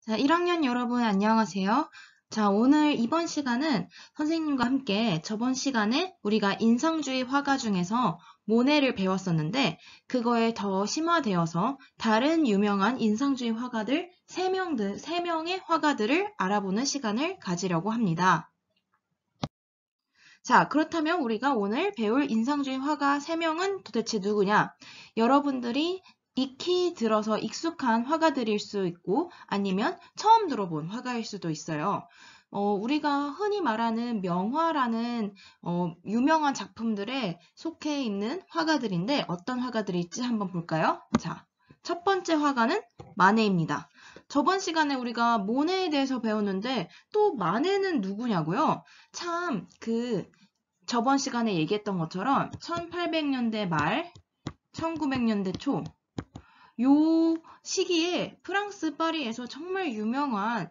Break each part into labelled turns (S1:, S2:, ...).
S1: 자, 1학년 여러분 안녕하세요. 자, 오늘 이번 시간은 선생님과 함께 저번 시간에 우리가 인상주의 화가 중에서 모네를 배웠었는데 그거에 더 심화되어서 다른 유명한 인상주의 화가들 3명의 화가들을 알아보는 시간을 가지려고 합니다. 자, 그렇다면 우리가 오늘 배울 인상주의 화가 3명은 도대체 누구냐? 여러분들이 익히 들어서 익숙한 화가들일 수 있고 아니면 처음 들어본 화가일 수도 있어요. 우리가 흔히 말하는 명화라는 유명한 작품들에 속해 있는 화가들인데 어떤 화가들일지 한번 볼까요? 자, 첫 번째 화가는 마네입니다. 저번 시간에 우리가 모네에 대해서 배웠는데 또 마네는 누구냐고요? 참 저번 시간에 얘기했던 것처럼 1800년대 말, 1900년대 초 요 시기에 프랑스 파리에서 정말 유명한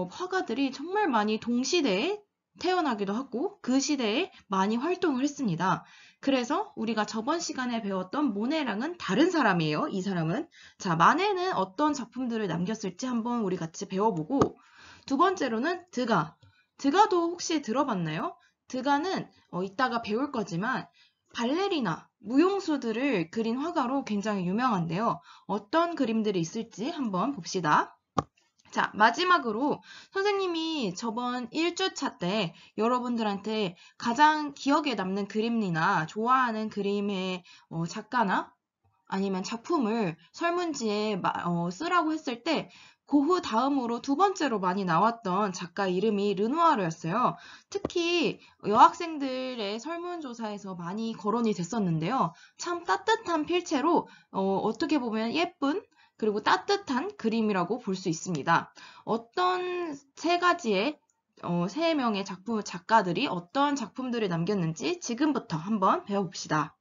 S1: 화가들이 정말 많이 동시대에 태어나기도 하고 그 시대에 많이 활동을 했습니다. 그래서 우리가 저번 시간에 배웠던 모네랑은 다른 사람이에요. 이 사람은. 자, 마네는 어떤 작품들을 남겼을지 한번 우리 같이 배워보고 두 번째로는 드가. 드가도 혹시 들어봤나요? 드가는 이따가 배울 거지만 발레리나, 무용수들을 그린 화가로 굉장히 유명한데요. 어떤 그림들이 있을지 한번 봅시다. 자, 마지막으로 선생님이 저번 1주차 때 여러분들한테 가장 기억에 남는 그림이나 좋아하는 그림의 작가나 아니면 작품을 설문지에 쓰라고 했을 때 그 후 다음으로 두 번째로 많이 나왔던 작가 이름이 르누아르였어요. 특히 여학생들의 설문조사에서 많이 거론이 됐었는데요. 참 따뜻한 필체로 어떻게 보면 예쁜 그리고 따뜻한 그림이라고 볼 수 있습니다. 어떤 세 가지의 세 명의 작가들이 어떤 작품들을 남겼는지 지금부터 한번 배워봅시다.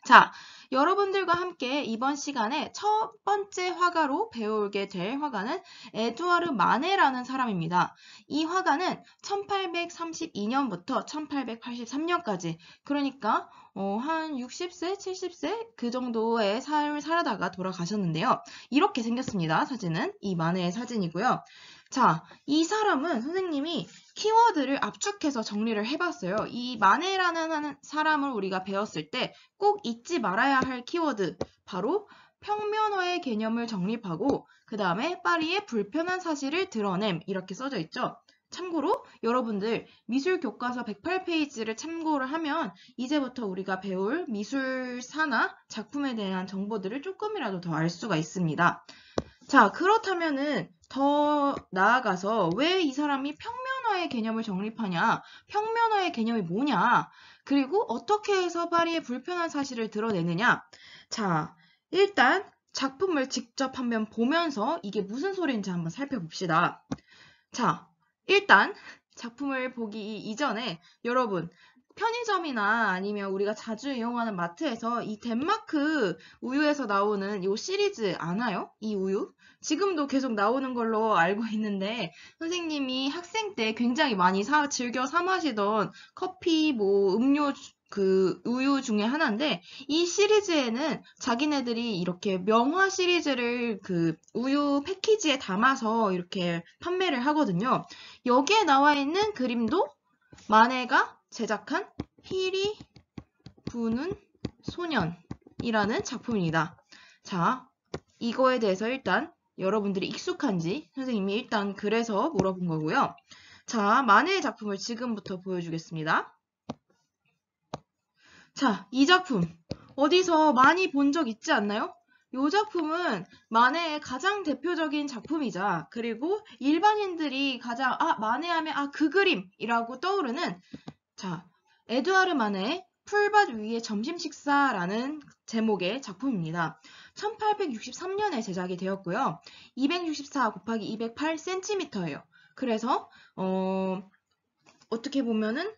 S1: 자, 여러분들과 함께 이번 시간에 첫 번째 화가로 배우게 될 화가는 에두아르 마네라는 사람입니다. 이 화가는 1832년부터 1883년까지 그러니까 한 60세, 70세 그 정도의 삶을 살아다가 돌아가셨는데요. 이렇게 생겼습니다. 사진은 이 마네의 사진이고요. 자, 이 사람은 선생님이 키워드를 압축해서 정리를 해봤어요. 이 마네라는 사람을 우리가 배웠을 때 꼭 잊지 말아야 할 키워드, 바로 평면화의 개념을 정립하고 그 다음에 파리의 불편한 사실을 드러냄 이렇게 써져 있죠. 참고로 여러분들 미술 교과서 108페이지를 참고를 하면 이제부터 우리가 배울 미술사나 작품에 대한 정보들을 조금이라도 더 알 수가 있습니다. 자, 그렇다면은 더 나아가서 왜 이 사람이 평면화의 개념을 정립하냐? 평면화의 개념이 뭐냐? 그리고 어떻게 해서 파리의 불편한 사실을 드러내느냐? 자, 일단 작품을 직접 한번 보면서 이게 무슨 소리인지 한번 살펴봅시다. 자, 일단 작품을 보기 이전에 여러분 편의점이나 아니면 우리가 자주 이용하는 마트에서 이 덴마크 우유에서 나오는 이 시리즈 아나요? 이 우유? 지금도 계속 나오는 걸로 알고 있는데 선생님이 학생 때 굉장히 많이 즐겨 사 마시던 커피, 음료 우유 중에 하나인데 이 시리즈에는 자기네들이 이렇게 명화 시리즈를 우유 패키지에 담아서 이렇게 판매를 하거든요. 여기에 나와 있는 그림도 마네가 제작한 힐이 부는 소년이라는 작품입니다. 자, 이거에 대해서 일단 여러분들이 익숙한지 선생님이 일단 그래서 물어본 거고요. 자, 마네의 작품을 지금부터 보여주겠습니다. 자, 이 작품 어디서 많이 본 적 있지 않나요? 이 작품은 마네의 가장 대표적인 작품이자 그리고 일반인들이 가장 마네 하면 그 그림이라고 떠오르는 자, 에두아르 마네의 풀밭 위의 점심 식사라는 제목의 작품입니다. 1863년에 제작이 되었고요. 264 곱하기 208cm예요. 그래서 어떻게 보면은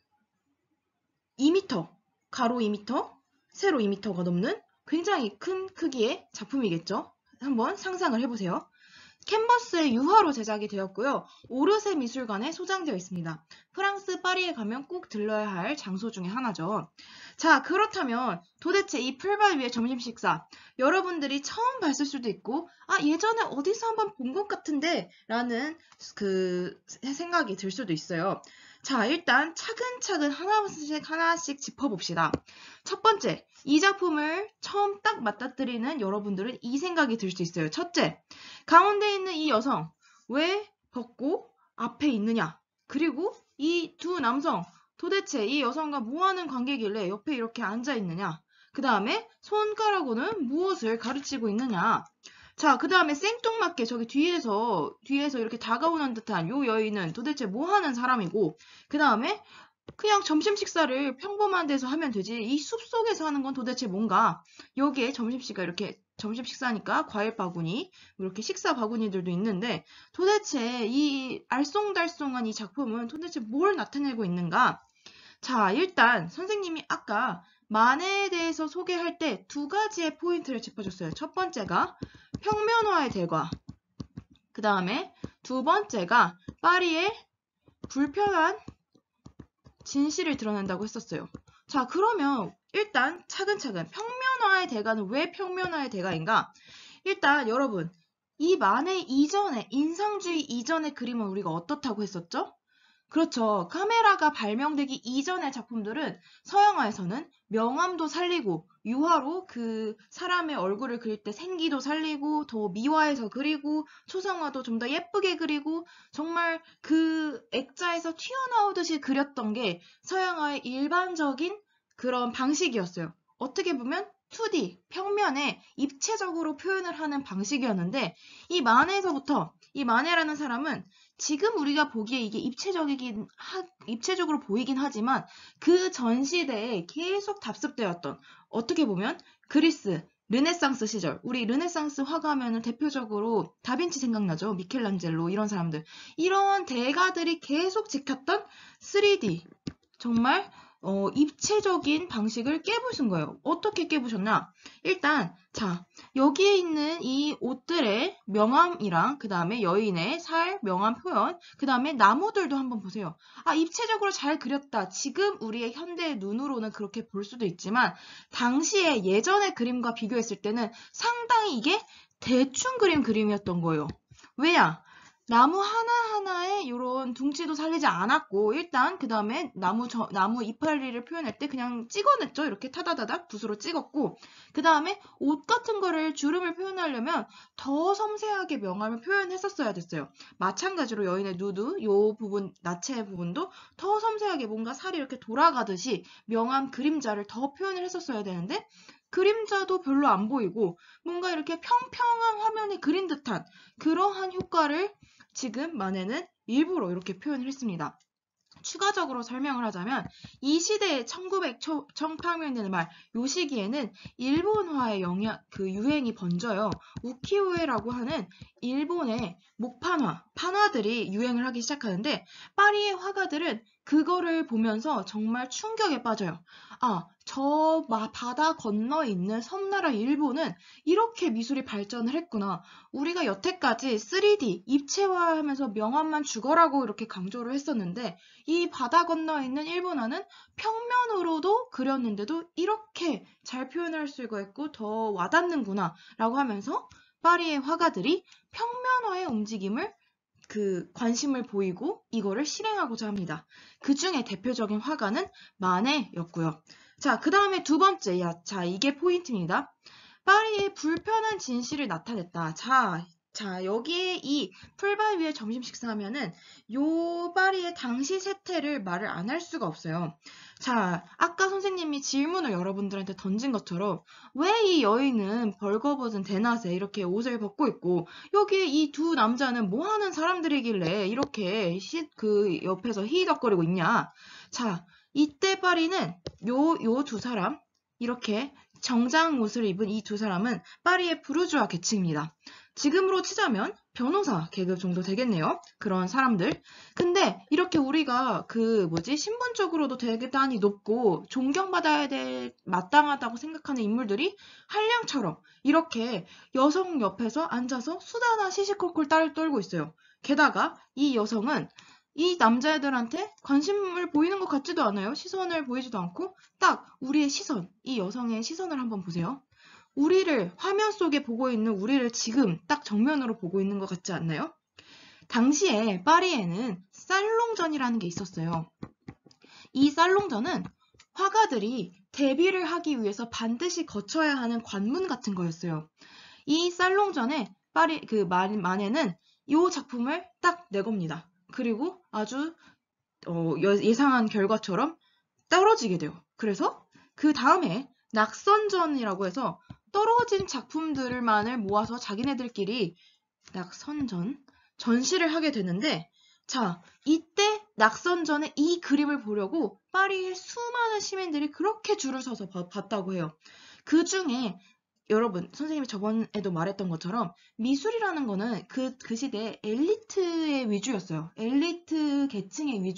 S1: 2m, 가로 2m, 세로 2m가 넘는 굉장히 큰 크기의 작품이겠죠. 한번 상상을 해보세요. 캔버스의 유화로 제작이 되었고요. 오르세 미술관에 소장되어 있습니다. 프랑스 파리에 가면 꼭 들러야 할 장소 중에 하나죠. 자, 그렇다면 도대체 이 풀밭 위의 점심 식사, 여러분들이 처음 봤을 수도 있고, 아, 예전에 어디서 한번 본 것 같은데 라는 생각이 들 수도 있어요. 자, 일단 차근차근 하나씩 짚어봅시다. 첫 번째, 이 작품을 처음 딱 맞닥뜨리는 여러분들은 이 생각이 들 수 있어요. 첫째, 가운데 있는 이 여성 왜 벗고 앞에 있느냐? 그리고 이 두 남성 도대체 이 여성과 뭐 하는 관계길래 옆에 이렇게 앉아 있느냐? 그 다음에 손가락으로는 무엇을 가르치고 있느냐? 자, 그 다음에 생뚱맞게 저기 뒤에서 이렇게 다가오는 듯한 요 여인은 도대체 뭐 하는 사람이고, 그 다음에 그냥 점심 식사를 평범한 데서 하면 되지. 이 숲속에서 하는 건 도대체 뭔가? 여기에 점심 식사니까 과일 바구니, 이렇게 식사 바구니들도 있는데 도대체 이 알쏭달쏭한 이 작품은 도대체 뭘 나타내고 있는가? 자, 일단 선생님이 아까 만해에 대해서 소개할 때 두 가지의 포인트를 짚어줬어요. 첫 번째가 평면화의 대과, 그 다음에 두 번째가 파리의 불편한 진실을 드러낸다고 했었어요. 자, 그러면 일단 차근차근 평면화의 대가는 왜 평면화의 대가인가? 일단 여러분, 이 만해 이전에, 인상주의 이전의 그림은 우리가 어떻다고 했었죠? 그렇죠. 카메라가 발명되기 이전의 작품들은 서양화에서는 명암도 살리고 유화로 그 사람의 얼굴을 그릴 때 생기도 살리고 더 미화해서 그리고 초상화도 좀 더 예쁘게 그리고 정말 그 액자에서 튀어나오듯이 그렸던 게 서양화의 일반적인 그런 방식이었어요. 어떻게 보면 2D, 평면에 입체적으로 표현을 하는 방식이었는데 이 만해에서부터 이 만해라는 사람은 지금 우리가 보기에 이게 입체적으로 보이긴 하지만 그 전 시대에 계속 답습되었던 어떻게 보면 그리스, 르네상스 시절, 우리 르네상스 화가 하면은 대표적으로 다빈치 생각나죠? 미켈란젤로 이런 사람들. 이런 대가들이 계속 지켰던 3D, 정말 입체적인 방식을 깨부순 거예요. 어떻게 깨부셨냐? 일단 자, 여기에 있는 이 옷들의 명암이랑 그 다음에 여인의 살, 명암 표현, 그 다음에 나무들도 한번 보세요. 아, 입체적으로 잘 그렸다. 지금 우리의 현대의 눈으로는 그렇게 볼 수도 있지만 당시에 예전의 그림과 비교했을 때는 상당히 이게 대충 그린 그림이었던 거예요. 왜냐? 나무 하나하나에 이런 둥치도 살리지 않았고 일단 그 다음에 나무 이파리를 표현할 때 그냥 찍어냈죠. 이렇게 타다다닥 붓으로 찍었고 그 다음에 옷 같은 거를 주름을 표현하려면 더 섬세하게 명암을 표현했었어야 됐어요. 마찬가지로 여인의 누드 요 부분 나체 부분도 더 섬세하게 뭔가 살이 이렇게 돌아가듯이 명암 그림자를 더 표현을 했었어야 되는데 그림자도 별로 안 보이고 뭔가 이렇게 평평한 화면에 그린 듯한 그러한 효과를 지금 만해는 일부러 이렇게 표현을 했습니다. 추가적으로 설명을 하자면 이 시대에 1800년대 말 요 시기에는 일본화의 유행이 번져요. 우키우에라고 하는 일본의 판화들이 유행을 하기 시작하는데 파리의 화가들은 그거를 보면서 정말 충격에 빠져요. 아, 저 바다 건너 있는 섬나라 일본은 이렇게 미술이 발전을 했구나. 우리가 여태까지 3D, 입체화하면서 명암만 죽어라고 이렇게 강조를 했었는데 이 바다 건너 있는 일본화는 평면으로도 그렸는데도 이렇게 잘 표현할 수가 있고 더 와닿는구나 라고 하면서 파리의 화가들이 평면화의 움직임을 관심을 보이고 이거를 실행하고자 합니다. 그 중에 대표적인 화가는 마네였고요. 자, 그 다음에 두 번째, 이게 포인트입니다. 파리의 불편한 진실을 나타냈다. 자, 여기에 이 풀밭 위에 점심 식사하면은 요 파리의 당시 세태를 말을 안 할 수가 없어요. 자, 아까 선생님이 질문을 여러분들한테 던진 것처럼 왜 이 여인은 벌거벗은 대낮에 이렇게 옷을 벗고 있고 여기에 이 두 남자는 뭐 하는 사람들이길래 이렇게 옆에서 히덕거리고 있냐? 자, 이때 파리는 요 두 사람 이렇게 정장 옷을 입은 이 두 사람은 파리의 부르주아 계층입니다. 지금으로 치자면 변호사 계급 정도 되겠네요. 그런 사람들. 근데 이렇게 우리가 신분적으로도 대단히 높고 존경받아야 될 마땅하다고 생각하는 인물들이 한량처럼 이렇게 여성 옆에서 앉아서 수다나 시시콜콜 딸을 떨고 있어요. 게다가 이 여성은 이 남자애들한테 관심을 보이는 것 같지도 않아요. 시선을 보이지도 않고 딱 우리의 시선, 이 여성의 시선을 한번 보세요. 화면 속에 보고 있는 우리를 지금 딱 정면으로 보고 있는 것 같지 않나요? 당시에 파리에는 살롱전이라는 게 있었어요. 이 살롱전은 화가들이 데뷔를 하기 위해서 반드시 거쳐야 하는 관문 같은 거였어요. 이 살롱전에 마네는 이 작품을 딱 내겁니다. 그리고 아주 예상한 결과처럼 떨어지게 돼요. 그래서 그 다음에 낙선전이라고 해서 떨어진 작품들만을 모아서 자기네들끼리 전시를 하게 되는데, 자, 이때 낙선전에 이 그림을 보려고 파리의 수많은 시민들이 그렇게 줄을 서서 봤다고 해요. 그 중에 여러분, 선생님이 저번에도 말했던 것처럼 미술이라는 거는 그 시대에 엘리트의 위주였어요. 엘리트 계층의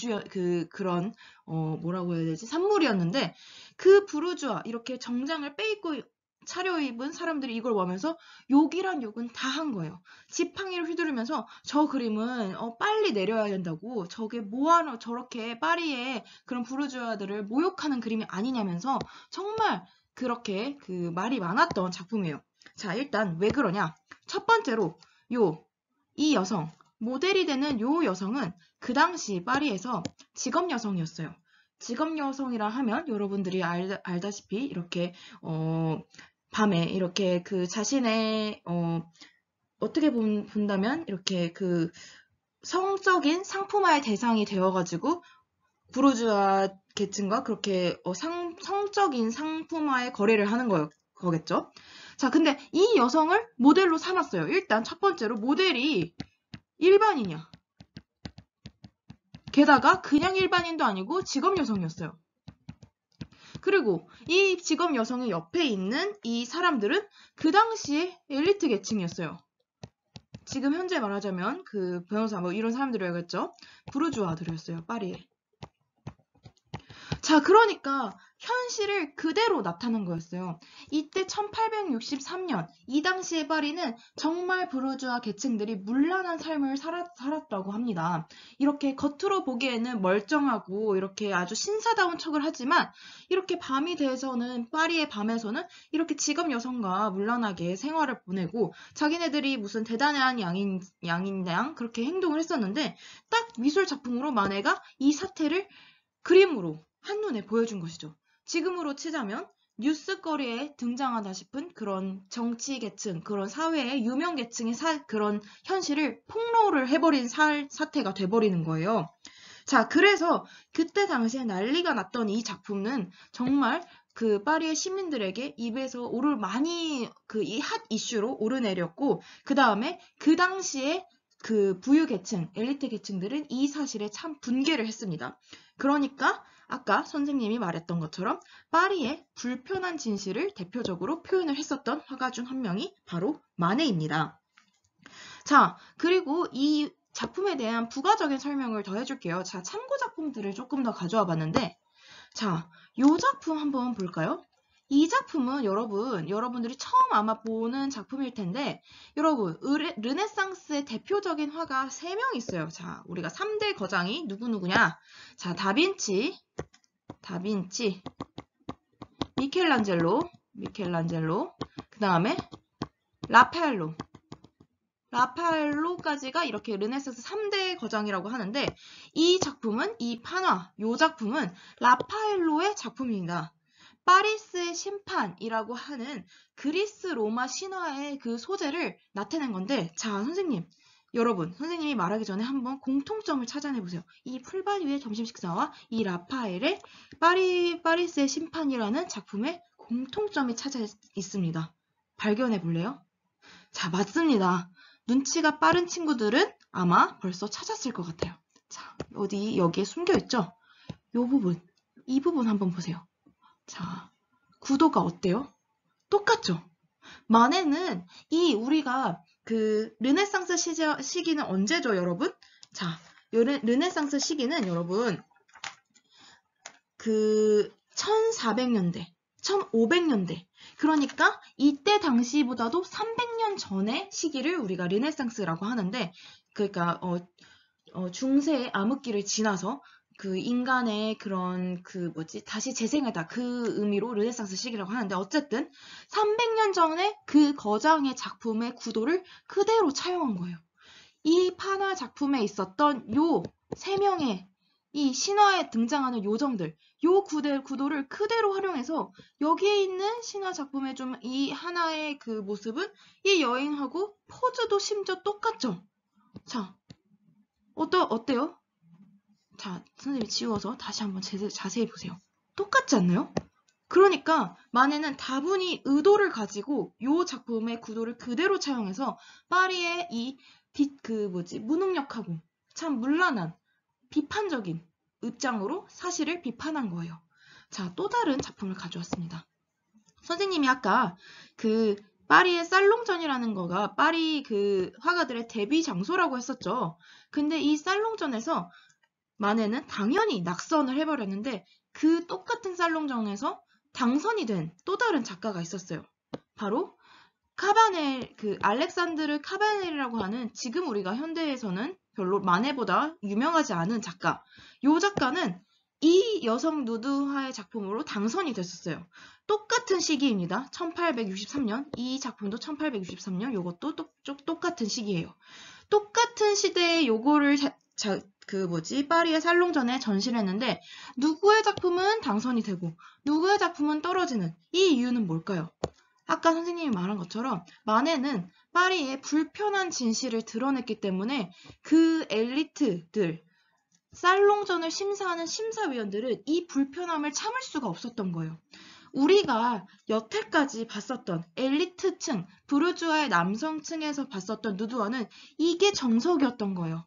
S1: 그런 뭐라고 해야 되지? 산물이었는데 그 부르주아 이렇게 정장을 빼입고 차려입은 사람들이 이걸 보면서 욕이란 욕은 다 한 거예요. 지팡이를 휘두르면서 저 그림은 빨리 내려야 된다고, 저게 뭐하러 저렇게 파리의 그런 부르주아들을 모욕하는 그림이 아니냐면서 정말 그렇게 말이 많았던 작품이에요. 자, 일단 왜 그러냐? 첫 번째로 이 여성, 모델이 되는 요 여성은 그 당시 파리에서 직업 여성이었어요. 직업 여성이라 하면 여러분들이 알다시피 이렇게 밤에 이렇게 자신의 어떻게 본다면 이렇게 성적인 상품화의 대상이 되어가지고 부르주아 계층과 그렇게 성적인 상품화의 거래를 하는 거겠죠. 자, 근데 이 여성을 모델로 삼았어요. 일단 첫 번째로 모델이 일반인이야. 게다가 그냥 일반인도 아니고 직업 여성이었어요. 그리고 이 직업 여성의 옆에 있는 이 사람들은 그 당시에 엘리트 계층이었어요. 지금 현재 말하자면 변호사 이런 사람들이었겠죠. 부르주아들이었어요. 파리에. 자, 그러니까 현실을 그대로 나타낸 거였어요. 이때 1863년 이 당시의 파리는 정말 부르주아 계층들이 문란한 삶을 살았다고 합니다. 이렇게 겉으로 보기에는 멀쩡하고 이렇게 아주 신사다운 척을 하지만 이렇게 밤이 돼서는 파리의 밤에서는 이렇게 직업 여성과 문란하게 생활을 보내고 자기네들이 무슨 대단한 양인 양 그렇게 행동을 했었는데 딱 미술 작품으로 마네가 이 사태를 그림으로 한눈에 보여준 것이죠. 지금으로 치자면 뉴스거리에 등장하다 싶은 그런 정치 계층, 그런 사회의 유명 계층의 그런 현실을 폭로를 해버린 사태가 돼버리는 거예요. 자, 그래서 그때 당시에 난리가 났던 이 작품은 정말 파리의 시민들에게 입에서 많이 이 핫 이슈로 오르내렸고, 그 다음에 그 당시에 부유 계층, 엘리트 계층들은 이 사실에 참 분개를 했습니다. 그러니까 아까 선생님이 말했던 것처럼 파리의 불편한 진실을 대표적으로 표현을 했었던 화가 중 한 명이 바로 마네입니다. 자, 그리고 이 작품에 대한 부가적인 설명을 더 해줄게요. 자, 참고 작품들을 조금 더 가져와 봤는데, 자, 이 작품 한번 볼까요? 이 작품은 여러분들이 처음 아마 보는 작품일 텐데, 여러분, 르네상스의 대표적인 화가 3명 있어요. 자, 우리가 3대 거장이 누구누구냐? 자, 다빈치, 미켈란젤로, 그 다음에 라파엘로까지가 이렇게 르네상스 3대 거장이라고 하는데, 이 작품은 라파엘로의 작품입니다. 파리스의 심판이라고 하는 그리스 로마 신화의 그 소재를 나타낸 건데, 자, 선생님이 말하기 전에 한번 공통점을 찾아내보세요. 이 풀밭 위의 점심 식사와 이 라파엘의 파리스의 심판이라는 작품에 공통점이 찾아 있습니다. 발견해 볼래요? 자, 맞습니다. 눈치가 빠른 친구들은 아마 벌써 찾았을 것 같아요. 자, 여기에 숨겨있죠? 이 부분 한번 보세요. 자, 구도가 어때요? 똑같죠? 마네는 우리가 그 르네상스 시기는 언제죠, 여러분? 자, 르네상스 시기는 여러분 그 1400년대, 1500년대. 그러니까 이때 당시보다도 300년 전의 시기를 우리가 르네상스라고 하는데, 그러니까 중세의 암흑기를 지나서 그 인간의 그런 다시 재생하다, 그 의미로 르네상스 시기라고 하는데, 어쨌든 300년 전에 그 거장의 작품의 구도를 그대로 차용한 거예요. 이 판화 작품에 있었던 요 세 명의 이 신화에 등장하는 요정들, 요 구도를 그대로 활용해서 여기에 있는 신화 작품의 좀 이 하나의 그 모습은 이 여인하고 포즈도 심지어 똑같죠? 자, 어때요? 자, 선생님이 지워서 다시 한번 자세히 보세요. 똑같지 않나요? 그러니까 만에는 다분히 의도를 가지고 요 작품의 구도를 그대로 차용해서 파리의 이 무능력하고 참 문란한 비판적인 입장으로 사실을 비판한 거예요. 자, 또 다른 작품을 가져왔습니다. 선생님이 아까 그 파리의 살롱전이라는 거가 파리 그 화가들의 데뷔 장소라고 했었죠. 근데 이 살롱전에서 마네는 당연히 낙선을 해버렸는데 그 똑같은 살롱전에서 당선이 된 또 다른 작가가 있었어요. 바로 알렉산드르 카바넬이라고 하는, 지금 우리가 현대에서는 별로 마네보다 유명하지 않은 작가. 이 작가는 이 여성 누드화의 작품으로 당선이 됐었어요. 똑같은 시기입니다. 1863년. 이 작품도 1863년. 요것도 똑같은 시기예요. 똑같은 시대에 요거를 파리의 살롱전에 전시를 했는데 누구의 작품은 당선이 되고 누구의 작품은 떨어지는 이 이유는 뭘까요? 아까 선생님이 말한 것처럼 마네는 파리의 불편한 진실을 드러냈기 때문에 그 엘리트들, 살롱전을 심사하는 심사위원들은 이 불편함을 참을 수가 없었던 거예요. 우리가 여태까지 봤었던 엘리트층, 부르주아의 남성층에서 봤었던 누드화는 이게 정석이었던 거예요.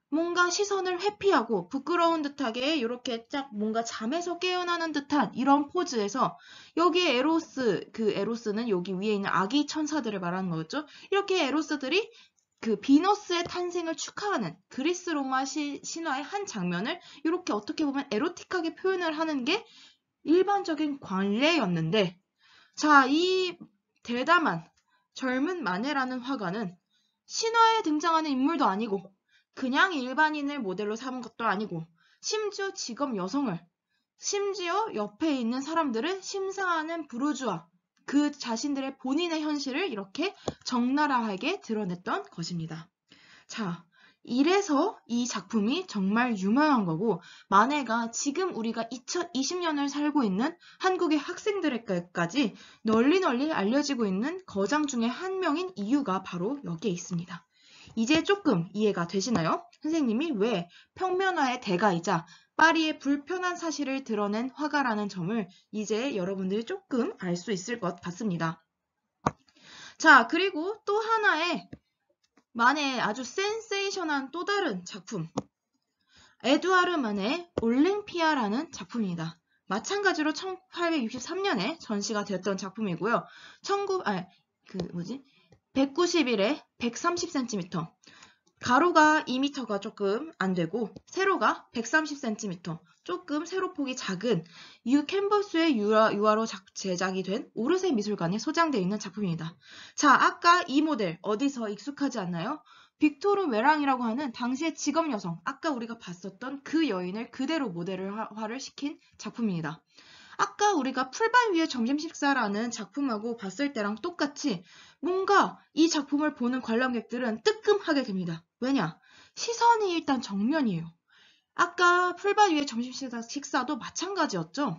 S1: 뭔가 시선을 회피하고 부끄러운 듯하게 이렇게 쫙 뭔가 잠에서 깨어나는 듯한 이런 포즈에서, 여기에 에로스는 여기 위에 있는 아기 천사들을 말하는 거였죠. 이렇게 에로스들이 그 비너스의 탄생을 축하하는 그리스 로마 신화의 한 장면을 이렇게 어떻게 보면 에로틱하게 표현을 하는 게 일반적인 관례였는데, 자, 이 대담한 젊은 마네라는 화가는 신화에 등장하는 인물도 아니고 그냥 일반인을 모델로 삼은 것도 아니고 심지어 직업 여성을, 심지어 옆에 있는 사람들을 심사하는 부르주아, 그 자신들의 본인의 현실을 이렇게 적나라하게 드러냈던 것입니다. 자, 이래서 이 작품이 정말 유명한 거고, 마네가 지금 우리가 2020년을 살고 있는 한국의 학생들에게까지 널리 알려지고 있는 거장 중에 한 명인 이유가 바로 여기에 있습니다. 이제 조금 이해가 되시나요? 선생님이 왜 평면화의 대가이자 파리의 불편한 사실을 드러낸 화가라는 점을 이제 여러분들이 조금 알 수 있을 것 같습니다. 자, 그리고 또 하나의 마네의 아주 센세이션한 또 다른 작품, 에두아르 마네의 올랭피아라는 작품입니다. 마찬가지로 1863년에 전시가 되었던 작품이고요. 191에 130cm, 가로가 2m가 조금 안 되고 세로가 130cm, 조금 세로폭이 작은 캔버스의 유화로 제작이 된 오르세 미술관에 소장되어 있는 작품입니다. 자, 아까 이 모델 어디서 익숙하지 않나요? 빅토르 웨랑이라고 하는 당시의 직업 여성, 아까 우리가 봤었던 그 여인을 그대로 모델화를 시킨 작품입니다. 아까 우리가 풀밭 위의 점심 식사라는 작품하고 봤을 때랑 똑같이 뭔가 이 작품을 보는 관람객들은 뜨끔하게 됩니다. 왜냐? 시선이 일단 정면이에요. 아까 풀밭 위의 점심 식사도 마찬가지였죠.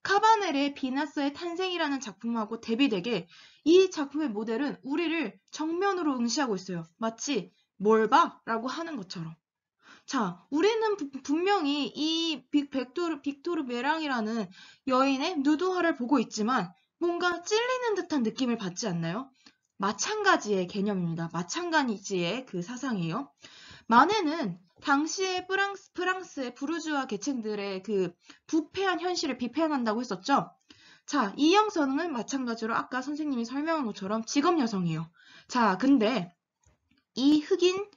S1: 카바넬의 비너스의 탄생이라는 작품하고 대비되게 이 작품의 모델은 우리를 정면으로 응시하고 있어요. 마치 뭘 봐? 라고 하는 것처럼. 자, 우리는 분명히 이 빅토르 베랑이라는 여인의 누드화를 보고 있지만 뭔가 찔리는 듯한 느낌을 받지 않나요? 마찬가지의 개념입니다. 마찬가지의 그 사상이에요. 마네는 당시의 프랑스의 부르주아 계층들의 그 부패한 현실을 비판한다고 했었죠. 자, 이 여성은 마찬가지로 아까 선생님이 설명한 것처럼 직업 여성이에요. 자, 근데 이 흑인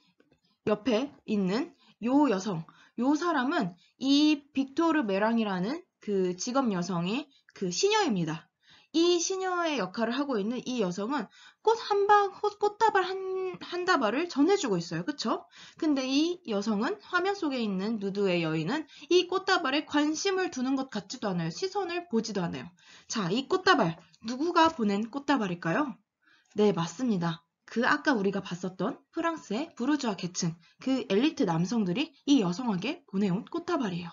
S1: 옆에 있는 요 여성, 요 사람은 이 빅토르 메랑이라는 그 직업 여성의 그 시녀입니다. 이 시녀의 역할을 하고 있는 이 여성은 꽃다발 한 다발을 전해주고 있어요. 그쵸? 근데 이 여성은 화면 속에 있는 누드의 여인은 이 꽃다발에 관심을 두는 것 같지도 않아요. 시선을 보지도 않아요. 자, 이 꽃다발, 누구가 보낸 꽃다발일까요? 네, 맞습니다. 그 아까 우리가 봤었던 프랑스의 부르주아 계층, 그 엘리트 남성들이 이 여성에게 보내온 꽃다발이에요.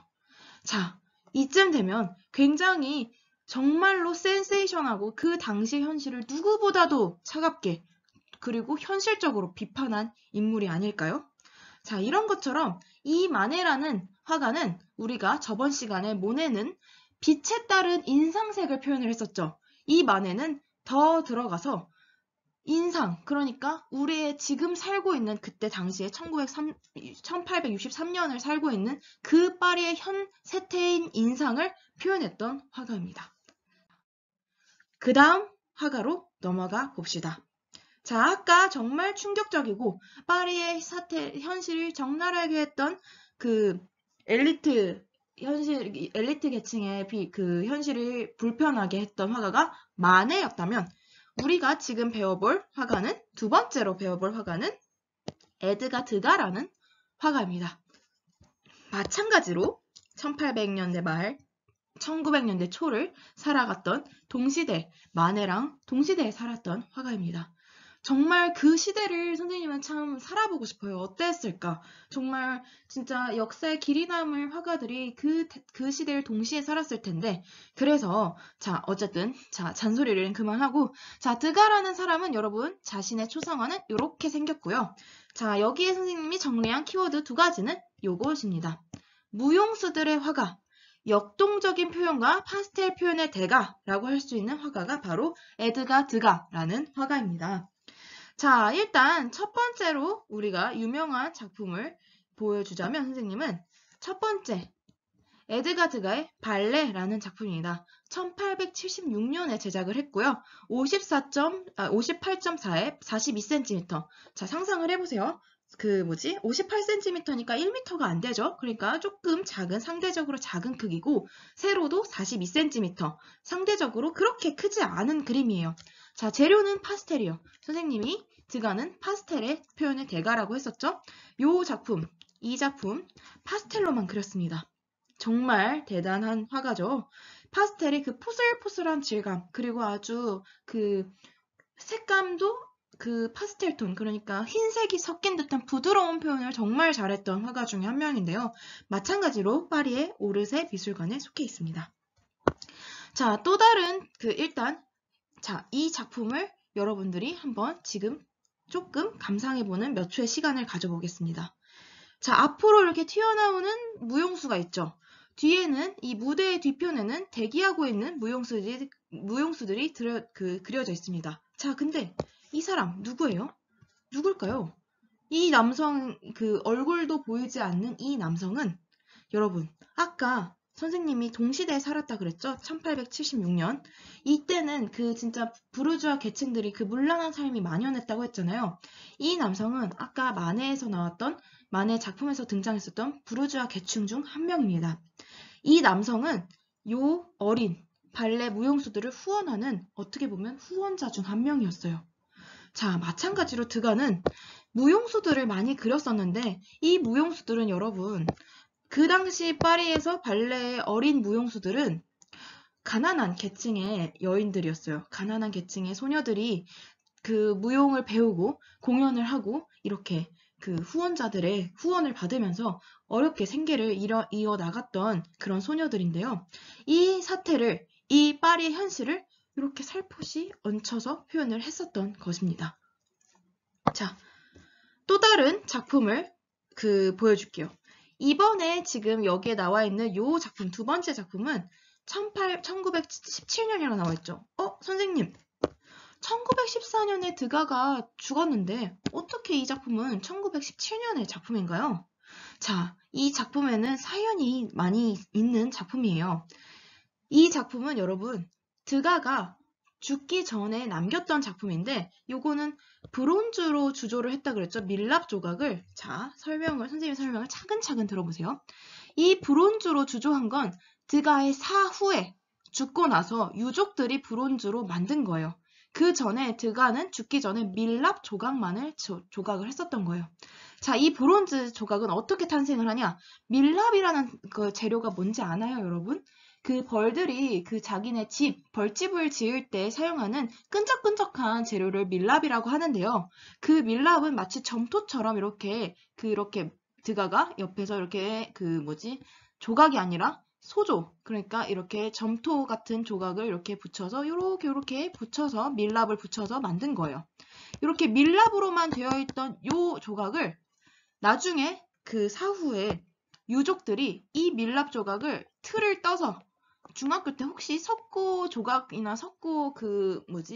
S1: 자, 이쯤 되면 굉장히 정말로 센세이션하고 그 당시 현실을 누구보다도 차갑게 그리고 현실적으로 비판한 인물이 아닐까요? 자, 이런 것처럼 이 마네라는 화가는 우리가 저번 시간에 모네는 빛에 따른 인상색을 표현을 했었죠. 이 마네는 더 들어가서 인상, 그러니까 우리의 지금 살고 있는 그때 당시에 1863년을 살고 있는 그 파리의 현 세태인 인상을 표현했던 화가입니다. 그 다음 화가로 넘어가 봅시다. 자, 아까 정말 충격적이고 파리의 현실을 적나라하게 했던 그 엘리트 계층의 그 현실을 불편하게 했던 화가가 마네였다면 우리가 지금 배워볼 화가는 두 번째로 배워볼 화가는 에드가 드가라는 화가입니다. 마찬가지로 1800년대 말 1900년대 초를 살아갔던 동시대 마네랑 동시대에 살았던 화가입니다. 정말 그 시대를 선생님은 참 살아보고 싶어요. 어땠을까? 정말 진짜 역사의 길이 남을 화가들이 그 시대를 동시에 살았을 텐데 그래서 자 어쨌든 자 잔소리를 그만하고 자 드가라는 사람은 여러분 자신의 초상화는 이렇게 생겼고요. 자 여기에 선생님이 정리한 키워드 두 가지는 요것입니다. 무용수들의 화가 역동적인 표현과 파스텔 표현의 대가라고 할 수 있는 화가가 바로 에드가 드가라는 화가입니다. 자, 일단 첫 번째로 우리가 유명한 작품을 보여주자면 선생님은 첫 번째 에드가 드가의 발레라는 작품입니다. 1876년에 제작을 했고요. 58.4에 42cm. 자, 상상을 해보세요. 58cm니까 1m가 안 되죠. 그러니까 조금 작은, 상대적으로 작은 크기고, 세로도 42cm. 상대적으로 그렇게 크지 않은 그림이에요. 자, 재료는 파스텔이요. 선생님이 드가는 파스텔의 표현의 대가라고 했었죠. 이 작품, 파스텔로만 그렸습니다. 정말 대단한 화가죠. 파스텔의 그 포슬포슬한 질감, 그리고 아주 그 색감도 그 파스텔 톤, 그러니까 흰색이 섞인 듯한 부드러운 표현을 정말 잘했던 화가 중에 한 명인데요. 마찬가지로 파리의 오르세 미술관에 속해 있습니다. 자, 또 다른 이 작품을 여러분들이 한번 지금 조금 감상해보는 몇 초의 시간을 가져보겠습니다. 자, 앞으로 이렇게 튀어나오는 무용수가 있죠. 뒤에는 이 무대의 뒤편에는 대기하고 있는 무용수들이 그려져 있습니다. 자, 근데 이 사람 누구예요? 누굴까요? 이 남성 그 얼굴도 보이지 않는 이 남성은 여러분 아까 선생님이 동시대에 살았다 그랬죠? 1876년. 이때는 그 진짜 부르주아 계층들이 그 문란한 삶이 만연했다고 했잖아요. 이 남성은 아까 마네 작품에서 등장했었던 부르주아 계층 중 한 명입니다. 이 남성은 요 어린 발레 무용수들을 후원하는 어떻게 보면 후원자 중 한 명이었어요. 자, 마찬가지로 드가는 무용수들을 많이 그렸었는데 이 무용수들은 여러분 그 당시 파리에서 발레의 어린 무용수들은 가난한 계층의 여인들이었어요. 가난한 계층의 소녀들이 그 무용을 배우고 공연을 하고 이렇게 그 후원자들의 후원을 받으면서 어렵게 생계를 이어 나갔던 그런 소녀들인데요. 이 사태를, 이 파리의 현실을 이렇게 살포시 얹혀서 표현을 했었던 것입니다. 자, 또 다른 작품을 보여줄게요. 이번에 지금 여기에 나와 있는 요 작품, 두 번째 작품은 1917년이라고 나와 있죠. 선생님, 1914년에 드가가 죽었는데 어떻게 이 작품은 1917년의 작품인가요? 자, 이 작품에는 사연이 많이 있는 작품이에요. 이 작품은 여러분, 드가가 죽기 전에 남겼던 작품인데 요거는 브론즈로 주조를 했다 그랬죠. 밀랍 조각을. 자, 선생님 설명을 차근차근 들어보세요. 이 브론즈로 주조한 건 드가의 사후에 죽고 나서 유족들이 브론즈로 만든 거예요. 그 전에 드가는 죽기 전에 밀랍 조각만을 조각을 했었던 거예요. 자, 이 브론즈 조각은 어떻게 탄생을 하냐? 밀랍이라는 그 재료가 뭔지 아나요, 여러분? 그 벌들이 그 자기네 벌집을 지을 때 사용하는 끈적끈적한 재료를 밀랍이라고 하는데요. 그 밀랍은 마치 점토처럼 그렇게 드가가 옆에서 이렇게 조각이 아니라 소조, 그러니까 이렇게 점토 같은 조각을 이렇게 붙여서 요렇게 붙여서 밀랍을 붙여서 만든 거예요. 이렇게 밀랍으로만 되어 있던 요 조각을 나중에 그 사후에 유족들이 이 밀랍 조각을 틀을 떠서 중학교 때 혹시 석고 조각이나 석고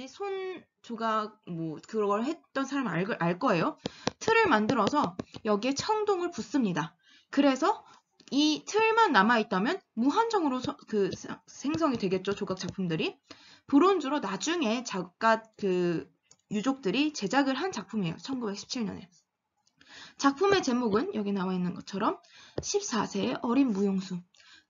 S1: 손 조각 그걸 했던 사람 알 거예요. 틀을 만들어서 여기에 청동을 붓습니다. 그래서 이 틀만 남아있다면 무한정으로 생성이 되겠죠. 조각 작품들이. 브론즈로 나중에 작가 유족들이 제작을 한 작품이에요. 1917년에. 작품의 제목은 여기 나와 있는 것처럼 14세의 어린 무용수.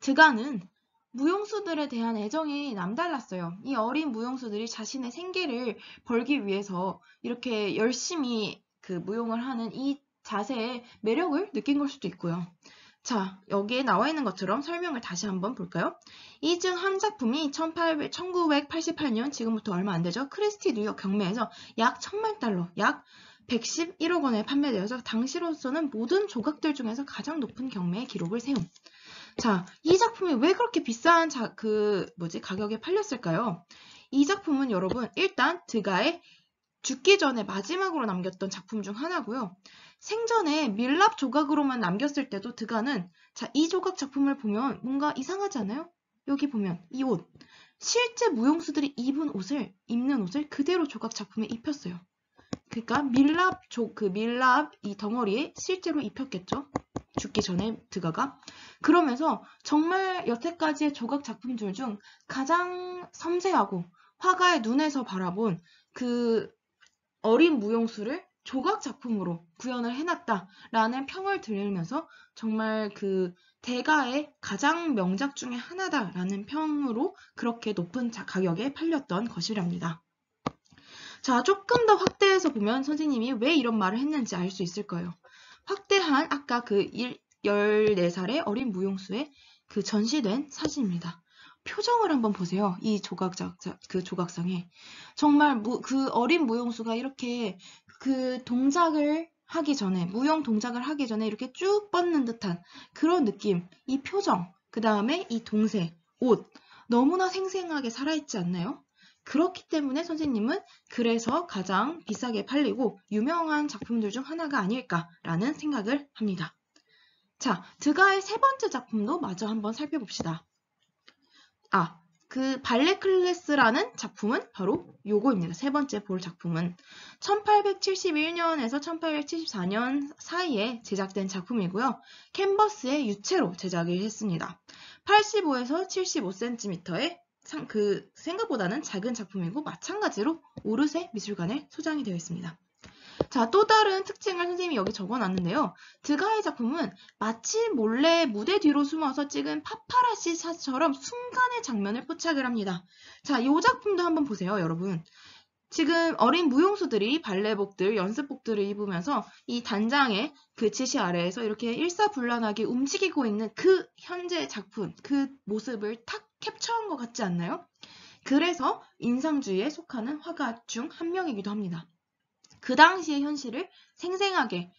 S1: 드가는 무용수들에 대한 애정이 남달랐어요. 이 어린 무용수들이 자신의 생계를 벌기 위해서 이렇게 열심히 무용을 하는 이 자세의 매력을 느낀 걸 수도 있고요. 자, 여기에 나와 있는 것처럼 설명을 다시 한번 볼까요? 이 중 한 작품이 1988년, 지금부터 얼마 안 되죠? 크리스티 뉴욕 경매에서 약 1000만 달러, 약 111억 원에 판매되어서 당시로서는 모든 조각들 중에서 가장 높은 경매의 기록을 세운. 자, 이 작품이 왜 그렇게 비싼 가격에 팔렸을까요? 이 작품은 여러분, 일단 드가의 죽기 전에 마지막으로 남겼던 작품 중 하나고요. 생전에 밀랍 조각으로만 남겼을 때도 드가는 이 조각 작품을 보면 뭔가 이상하지 않아요? 여기 보면 이 옷. 실제 무용수들이 입는 옷을 그대로 조각 작품에 입혔어요. 그러니까 밀랍 이 덩어리에 실제로 입혔겠죠. 죽기 전에 드가가. 그러면서 정말 여태까지의 조각 작품들 중 가장 섬세하고 화가의 눈에서 바라본 그 어린 무용수를 조각 작품으로 구현을 해놨다라는 평을 들으면서 정말 대가의 가장 명작 중에 하나다라는 평으로 그렇게 높은 가격에 팔렸던 것이랍니다. 자, 조금 더 확대해서 보면 선생님이 왜 이런 말을 했는지 알 수 있을 거예요. 확대한 아까 14살의 어린 무용수의 전시된 사진입니다. 표정을 한번 보세요. 이 조각상에. 정말 그 어린 무용수가 이렇게 무용 동작을 하기 전에 이렇게 쭉 뻗는 듯한 그런 느낌. 이 표정, 그 다음에 이 동세, 옷. 너무나 생생하게 살아있지 않나요? 그렇기 때문에 선생님은 그래서 가장 비싸게 팔리고 유명한 작품들 중 하나가 아닐까라는 생각을 합니다. 자, 드가의 세 번째 작품도 마저 한번 살펴봅시다. 발레 클래스라는 작품은 바로 요거입니다. 세 번째 볼 작품은 1871년에서 1874년 사이에 제작된 작품이고요. 캔버스에 유채로 제작을 했습니다. 85에서 75cm의 생각보다는 작은 작품이고 마찬가지로 오르세 미술관에 소장이 되어 있습니다. 자, 또 다른 특징을 선생님이 여기 적어놨는데요. 드가의 작품은 마치 몰래 무대 뒤로 숨어서 찍은 파파라시 샷처럼 순간의 장면을 포착을 합니다. 자, 이 작품도 한번 보세요, 여러분. 지금 어린 무용수들이 발레복들, 연습복들을 입으면서 이 단장의 지시 아래에서 이렇게 일사불란하게 움직이고 있는 현재 작품, 모습을 탁 캡처한 것 같지 않나요? 그래서 인상주의에 속하는 화가 중 한 명이기도 합니다. 그 당시의 현실을 생생하게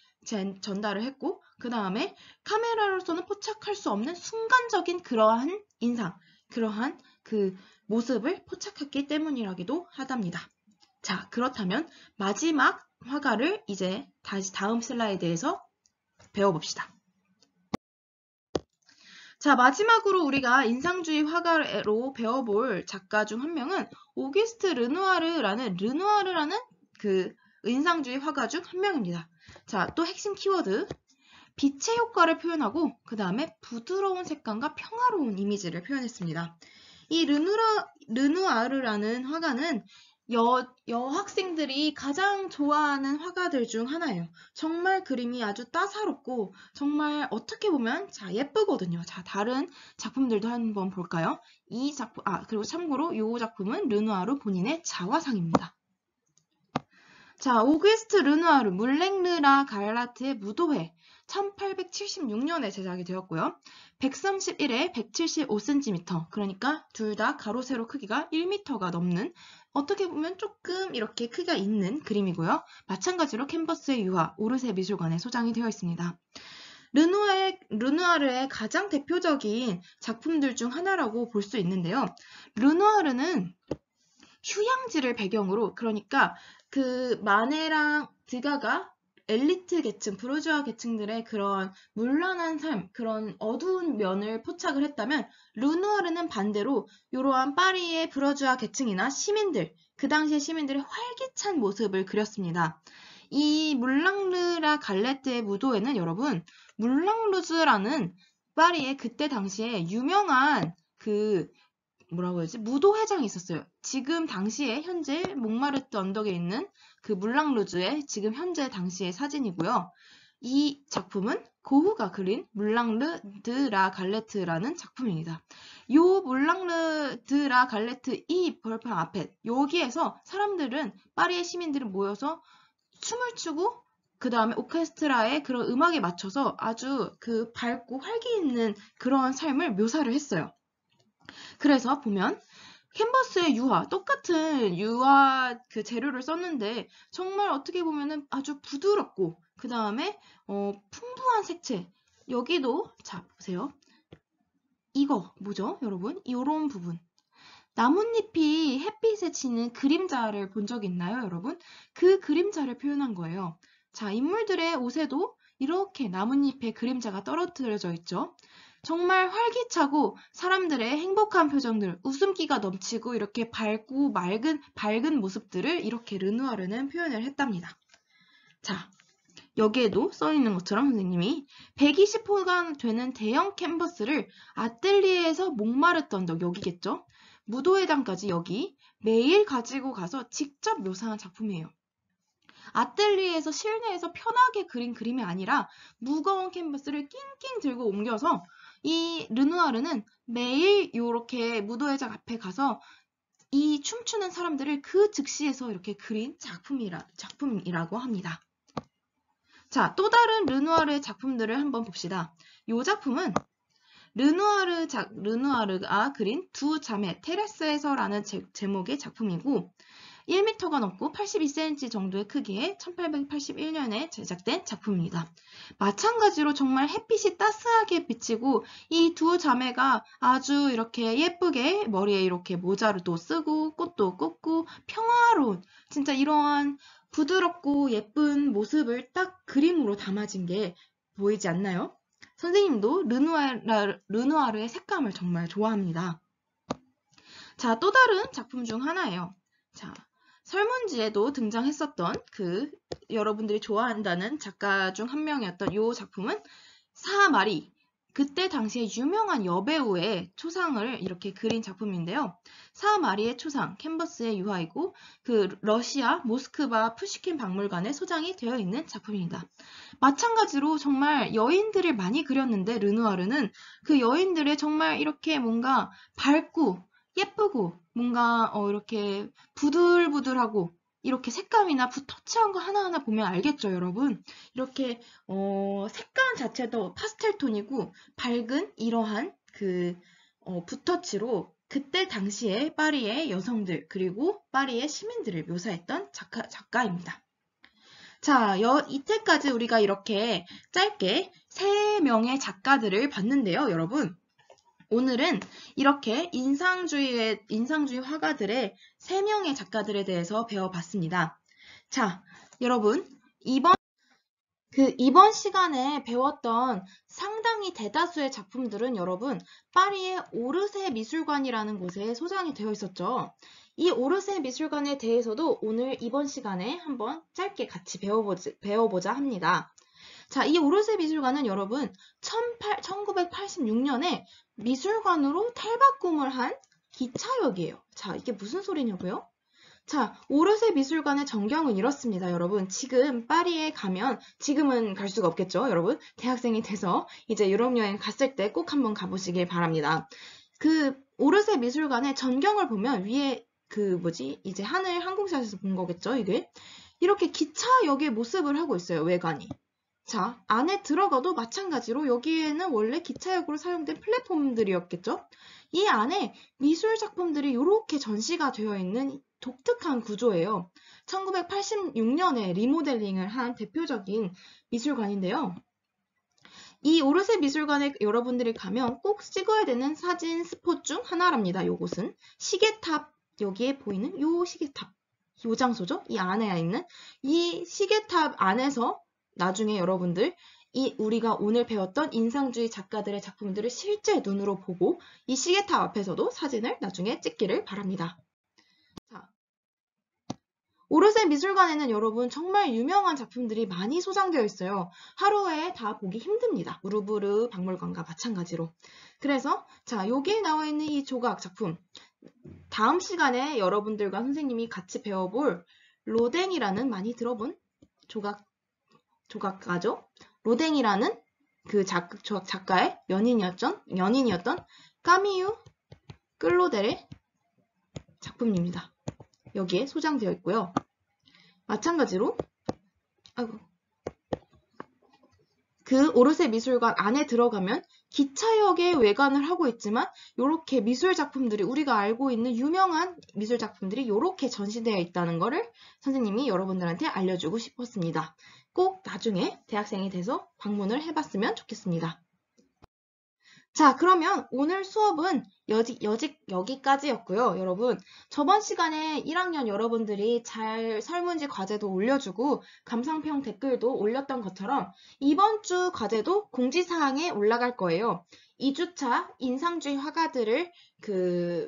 S1: 전달을 했고 그 다음에 카메라로서는 포착할 수 없는 순간적인 그러한 인상, 그러한 모습을 포착했기 때문이라기도 하답니다. 자, 그렇다면 마지막 화가를 이제 다음 슬라이드에서 배워봅시다. 자, 마지막으로 우리가 인상주의 화가로 배워볼 작가 중 한 명은 오기스트 르누아르라는 인상주의 화가 중 한 명입니다. 자, 또 핵심 키워드. 빛의 효과를 표현하고 그 다음에 부드러운 색감과 평화로운 이미지를 표현했습니다. 이 르누아르라는 화가는 여학생들이 가장 좋아하는 화가들 중 하나예요. 정말 그림이 아주 따사롭고 정말 어떻게 보면 예쁘거든요. 자, 다른 작품들도 한번 볼까요? 이 작품, 그리고 참고로 이 작품은 르누아르 본인의 자화상입니다. 자, 오규스트 르누아르 물랭르라 갈라트의 무도회 1876년에 제작이 되었고요. 131에 175cm, 그러니까 둘 다 가로 세로 크기가 1m가 넘는, 어떻게 보면 조금 이렇게 크기가 있는 그림이고요. 마찬가지로 캔버스의 유화, 오르세 미술관에 소장이 되어 있습니다. 르누아르의 가장 대표적인 작품들 중 하나라고 볼 수 있는데요. 르누아르는 휴양지를 배경으로, 그러니까 그 마네랑 드가가 엘리트 계층, 부르주아 계층들의 그런 문란한 삶, 그런 어두운 면을 포착을 했다면 르누아르는 반대로 이러한 파리의 부르주아 계층이나 시민들, 그 당시의 시민들의 활기찬 모습을 그렸습니다. 이 물랑르라 갈레트의 무도회는 여러분, 물랑루즈라는 파리의 그때 당시에 유명한 무도회장이 있었어요. 지금 당시에 현재 몽마르트 언덕에 있는 그 물랑루즈의 지금 현재 당시의 사진이고요. 이 작품은 고흐가 그린 물랑르 드라 갈레트라는 작품입니다. 이 물랑르 드라 갈레트 이 벌판 앞에 여기에서 사람들은 파리의 시민들은 모여서 춤을 추고 그 다음에 오케스트라의 그런 음악에 맞춰서 아주 그 밝고 활기 있는 그런 삶을 묘사를 했어요. 그래서 보면 캔버스의 유화, 똑같은 유화 그 재료를 썼는데 정말 어떻게 보면은 아주 부드럽고 그 다음에 풍부한 색채. 여기도 자 보세요. 이거 뭐죠, 여러분? 이런 부분. 나뭇잎이 햇빛에 치는 그림자를 본 적 있나요, 여러분? 그 그림자를 표현한 거예요. 자, 인물들의 옷에도 이렇게 나뭇잎의 그림자가 떨어뜨려져 있죠. 정말 활기차고 사람들의 행복한 표정들, 웃음기가 넘치고 이렇게 밝고 밝은 모습들을 이렇게 르누아르는 표현을 했답니다. 자, 여기에도 써있는 것처럼 선생님이 120호가 되는 대형 캔버스를 아틀리에에서 몽마르트 언덕, 여기겠죠? 무도회장까지 여기 매일 가지고 가서 직접 묘사한 작품이에요. 아틀리에에서 실내에서 편하게 그린 그림이 아니라 무거운 캔버스를 낑낑 들고 옮겨서 이 르누아르는 매일 이렇게 무도회장 앞에 가서 이 춤추는 사람들을 그 즉시에서 이렇게 그린 작품이라고 합니다. 자, 또 다른 르누아르의 작품들을 한번 봅시다. 이 작품은 르누아르가 그린 두 자매 테레스에서라는 제목의 작품이고 1m가 넘고 82cm 정도의 크기의 1881년에 제작된 작품입니다. 마찬가지로 정말 햇빛이 따스하게 비치고 이 두 자매가 아주 이렇게 예쁘게 머리에 이렇게 모자를 또 쓰고 꽃도 꽂고 평화로운 진짜 이러한 부드럽고 예쁜 모습을 딱 그림으로 담아진 게 보이지 않나요? 선생님도 르누아르의 색감을 정말 좋아합니다. 자, 또 다른 작품 중 하나예요. 자, 설문지에도 등장했었던 여러분들이 좋아한다는 작가 중 한 명이었던 이 작품은 사마리, 그때 당시에 유명한 여배우의 초상을 이렇게 그린 작품인데요. 사마리의 초상, 캔버스의 유화이고 러시아 모스크바 푸시킨 박물관에 소장이 되어 있는 작품입니다. 마찬가지로 정말 여인들을 많이 그렸는데 르누아르는 그 여인들의 정말 이렇게 뭔가 밝고 예쁘고 뭔가 이렇게 부들부들하고 이렇게 색감이나 터치한 거 하나하나 보면 알겠죠, 여러분? 이렇게 색감 자체도 파스텔 톤이고 밝은 이러한 붓터치로 그때 당시에 파리의 여성들 그리고 파리의 시민들을 묘사했던 작가입니다. 자, 이때까지 우리가 이렇게 짧게 3명의 작가들을 봤는데요, 여러분. 오늘은 이렇게 인상주의 화가들의 3명의 작가들에 대해서 배워봤습니다. 자, 여러분, 이번 시간에 배웠던 상당히 대다수의 작품들은 여러분, 파리의 오르세 미술관이라는 곳에 소장이 되어 있었죠. 이 오르세 미술관에 대해서도 오늘 이번 시간에 한번 짧게 같이 배워보자 합니다. 자, 이 오르세 미술관은 여러분 1986년에 미술관으로 탈바꿈을 한 기차역이에요. 자, 이게 무슨 소리냐고요? 자, 오르세 미술관의 전경은 이렇습니다, 여러분. 지금 파리에 가면, 지금은 갈 수가 없겠죠, 여러분? 대학생이 돼서 이제 유럽 여행 갔을 때 꼭 한번 가보시길 바랍니다. 그 오르세 미술관의 전경을 보면 위에 이제 하늘 항공샷에서 본 거겠죠, 이게? 이렇게 기차역의 모습을 하고 있어요, 외관이. 자, 안에 들어가도 마찬가지로 여기에는 원래 기차역으로 사용된 플랫폼들이었겠죠? 이 안에 미술 작품들이 이렇게 전시가 되어 있는 독특한 구조예요. 1986년에 리모델링을 한 대표적인 미술관인데요. 이 오르세 미술관에 여러분들이 가면 꼭 찍어야 되는 사진 스폿 중 하나랍니다. 요곳은 시계탑, 여기에 보이는 요 시계탑, 요 장소죠. 이 안에 있는 이 시계탑 안에서 나중에 여러분들 우리가 오늘 배웠던 인상주의 작가들의 작품들을 실제 눈으로 보고 이 시계탑 앞에서도 사진을 나중에 찍기를 바랍니다. 자, 오르세 미술관에는 여러분 정말 유명한 작품들이 많이 소장되어 있어요. 하루에 다 보기 힘듭니다. 루브르 박물관과 마찬가지로. 그래서 자, 여기에 나와 있는 이 조각 작품, 다음 시간에 여러분들과 선생님이 같이 배워볼 로댕이라는, 많이 들어본 조각가죠. 로댕이라는 그 작가의 연인이었던 까미유 끌로델의 작품입니다. 여기에 소장되어 있고요. 마찬가지로 그 오르세 미술관 안에 들어가면 기차역의 외관을 하고 있지만 이렇게 미술 작품들이, 우리가 알고 있는 유명한 미술 작품들이 이렇게 전시되어 있다는 것을 선생님이 여러분들한테 알려주고 싶었습니다. 꼭 나중에 대학생이 돼서 방문을 해봤으면 좋겠습니다. 자, 그러면 오늘 수업은 여기까지였고요. 여러분, 저번 시간에 1학년 여러분들이 잘 설문지 과제도 올려주고 감상평 댓글도 올렸던 것처럼 이번 주 과제도 공지사항에 올라갈 거예요. 2주차 인상주의 화가들을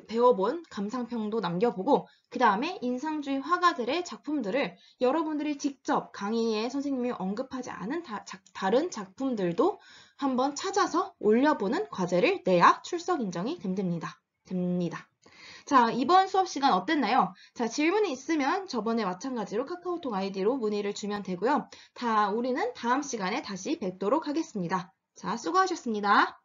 S1: 배워본 감상평도 남겨보고 그 다음에 인상주의 화가들의 작품들을 여러분들이 직접 강의에 선생님이 언급하지 않은 다른 작품들도 한번 찾아서 올려보는 과제를 내야 출석 인정이 됩니다. 자, 이번 수업 시간 어땠나요? 자, 질문이 있으면 저번에 마찬가지로 카카오톡 아이디로 문의를 주면 되고요. 우리는 다음 시간에 다시 뵙도록 하겠습니다. 자, 수고하셨습니다.